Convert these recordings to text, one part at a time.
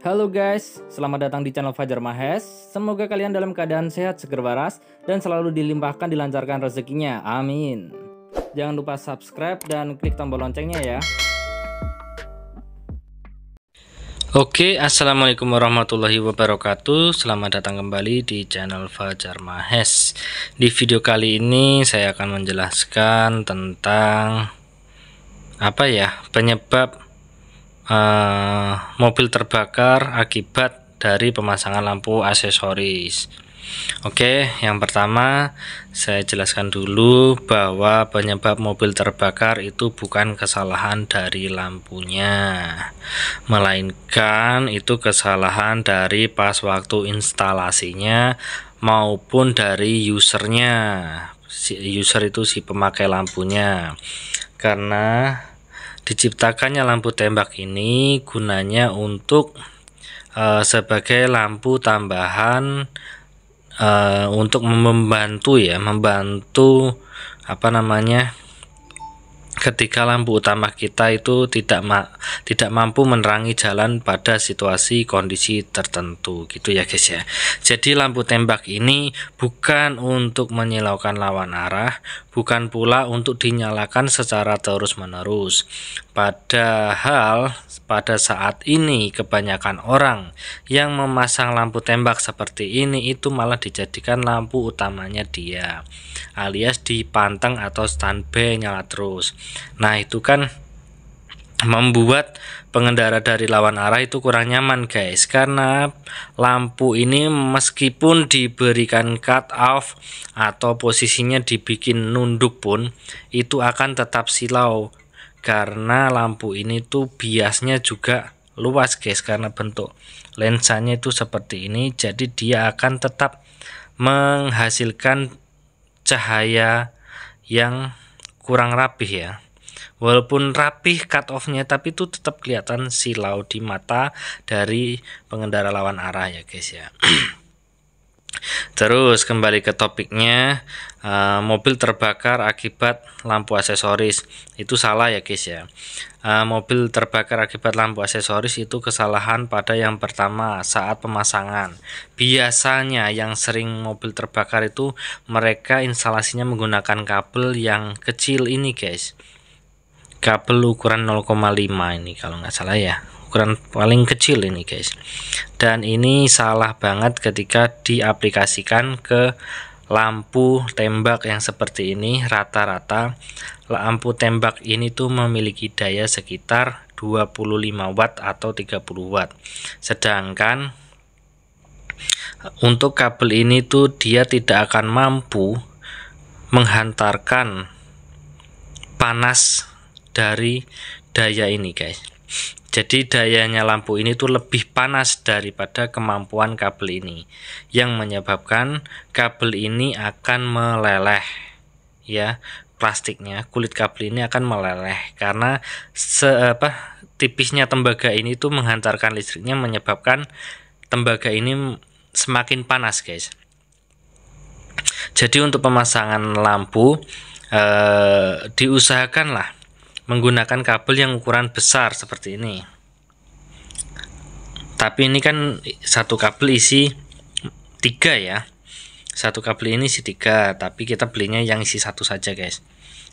Halo guys, selamat datang di channel Fajar Mahes. Semoga kalian dalam keadaan sehat, seger waras, dan selalu dilimpahkan dilancarkan rezekinya. Amin. Jangan lupa subscribe dan klik tombol loncengnya ya. Oke, assalamualaikum warahmatullahi wabarakatuh. Selamat datang kembali di channel Fajar Mahes. Di video kali ini saya akan menjelaskan tentang penyebab mobil terbakar akibat dari pemasangan lampu aksesoris. Oke, yang pertama saya jelaskan dulu bahwa penyebab mobil terbakar itu bukan kesalahan dari lampunya, melainkan itu kesalahan dari pas waktu instalasinya maupun dari usernya. User itu si pemakai lampunya, karena diciptakannya lampu tembak ini gunanya untuk sebagai lampu tambahan untuk membantu ketika lampu utama kita itu tidak mampu menerangi jalan pada situasi kondisi tertentu gitu ya guys ya. Jadi lampu tembak ini bukan untuk menyilaukan lawan arah, bukan pula untuk dinyalakan secara terus-menerus. Padahal pada saat ini kebanyakan orang yang memasang lampu tembak seperti ini itu malah dijadikan lampu utamanya dia, alias dipanteng atau standby nyala terus. Nah, itu kan membuat pengendara dari lawan arah itu kurang nyaman guys, karena lampu ini meskipun diberikan cut off atau posisinya dibikin nunduk pun itu akan tetap silau, karena lampu ini tuh biasnya juga luas guys, karena bentuk lensanya itu seperti ini, jadi dia akan tetap menghasilkan cahaya yang kurang rapih ya. Walaupun rapih cut off-nya, tapi itu tetap kelihatan silau di mata dari pengendara lawan arah ya guys ya. Terus kembali ke topiknya, mobil terbakar akibat lampu aksesoris itu salah ya guys ya. Mobil terbakar akibat lampu aksesoris itu kesalahan pada yang pertama saat pemasangan. Biasanya yang sering mobil terbakar itu mereka instalasinya menggunakan kabel yang kecil ini guys, kabel ukuran 0,5 ini kalau nggak salah ya, ukuran paling kecil ini guys. Dan ini salah banget ketika diaplikasikan ke lampu tembak yang seperti ini. Rata-rata lampu tembak ini tuh memiliki daya sekitar 25 watt atau 30 watt, sedangkan untuk kabel ini tuh dia tidak akan mampu menghantarkan panas dari daya ini guys. Jadi dayanya lampu ini tuh lebih panas daripada kemampuan kabel ini, yang menyebabkan kabel ini akan meleleh ya. Plastiknya, kulit kabel ini akan meleleh karena tipisnya tembaga ini tuh menghantarkan listriknya, menyebabkan tembaga ini semakin panas guys. Jadi untuk pemasangan lampu diusahakanlah menggunakan kabel yang ukuran besar seperti ini. Tapi ini kan satu kabel isi 3 ya. Satu kabel ini isi 3, tapi kita belinya yang isi 1 saja guys.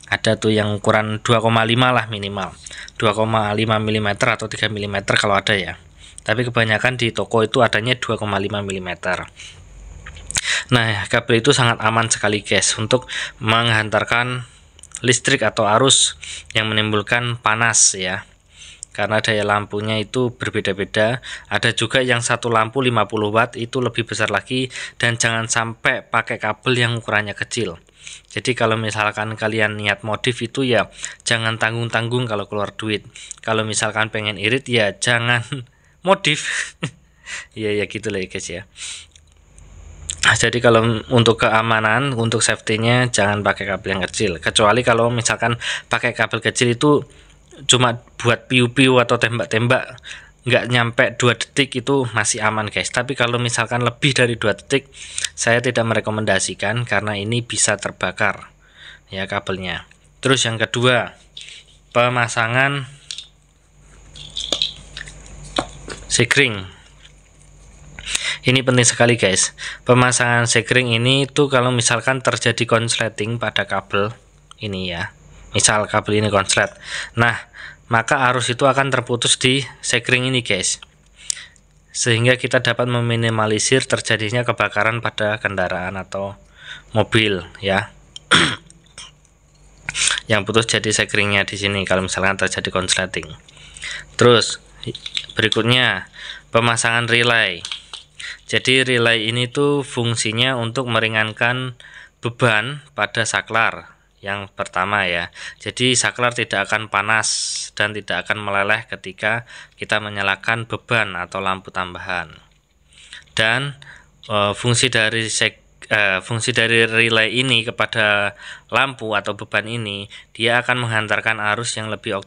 Ada tuh yang ukuran 2,5 lah minimal, 2,5 mm atau 3 mm kalau ada ya. Tapi kebanyakan di toko itu adanya 2,5 mm. Nah, kabel itu sangat aman sekali guys untuk menghantarkan listrik atau arus yang menimbulkan panas ya, karena daya lampunya itu berbeda-beda. Ada juga yang satu lampu 50 watt itu lebih besar lagi, dan jangan sampai pakai kabel yang ukurannya kecil. Jadi kalau misalkan kalian niat modif itu ya jangan tanggung-tanggung kalau keluar duit. Kalau misalkan pengen irit ya jangan modif. ya gitu lah ya guys ya. Jadi kalau untuk keamanan, untuk safety-nya jangan pakai kabel yang kecil, kecuali kalau misalkan pakai kabel kecil itu cuma buat piu-piu atau tembak-tembak, nggak nyampe 2 detik itu masih aman guys. Tapi kalau misalkan lebih dari 2 detik saya tidak merekomendasikan, karena ini bisa terbakar ya kabelnya. Terus yang kedua, pemasangan sekring Ini penting sekali guys. Pemasangan sekring ini tuh kalau misalkan terjadi konsleting pada kabel ini ya. Misal kabel ini konslet. Nah, maka arus itu akan terputus di sekring ini guys. Sehingga kita dapat meminimalisir terjadinya kebakaran pada kendaraan atau mobil ya. Yang putus jadi sekringnya di sini kalau misalkan terjadi konsleting. Terus berikutnya pemasangan relay. Jadi relay ini tuh fungsinya untuk meringankan beban pada saklar yang pertama ya. Jadi saklar tidak akan panas dan tidak akan meleleh ketika kita menyalakan beban atau lampu tambahan. Dan fungsi dari relay ini kepada lampu atau beban ini, dia akan menghantarkan arus yang lebih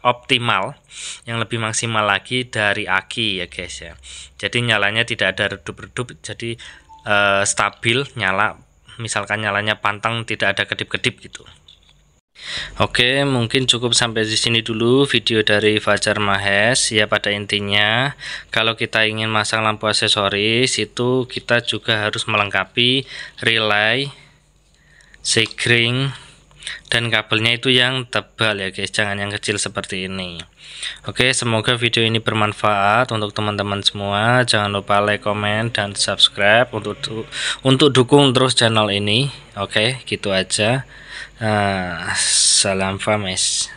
optimal, yang lebih maksimal lagi dari aki ya guys ya. Jadi nyalanya tidak ada redup-redup, jadi stabil nyala. Misalkan nyalanya pantang, tidak ada kedip-kedip gitu. Oke, mungkin cukup sampai di sini dulu video dari Fajar Mahes. Ya, pada intinya kalau kita ingin masang lampu aksesoris itu kita juga harus melengkapi relay, sekring, dan kabelnya itu yang tebal ya guys, jangan yang kecil seperti ini. Oke, semoga video ini bermanfaat untuk teman-teman semua. Jangan lupa like, komen, dan subscribe untuk dukung terus channel ini. Oke, gitu aja. Salam Fames.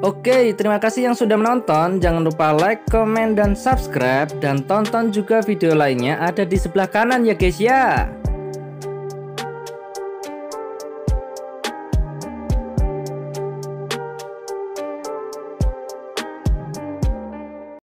Oke, terima kasih yang sudah menonton. Jangan lupa like, komen, dan subscribe. Dan tonton juga video lainnya ada di sebelah kanan ya guys ya.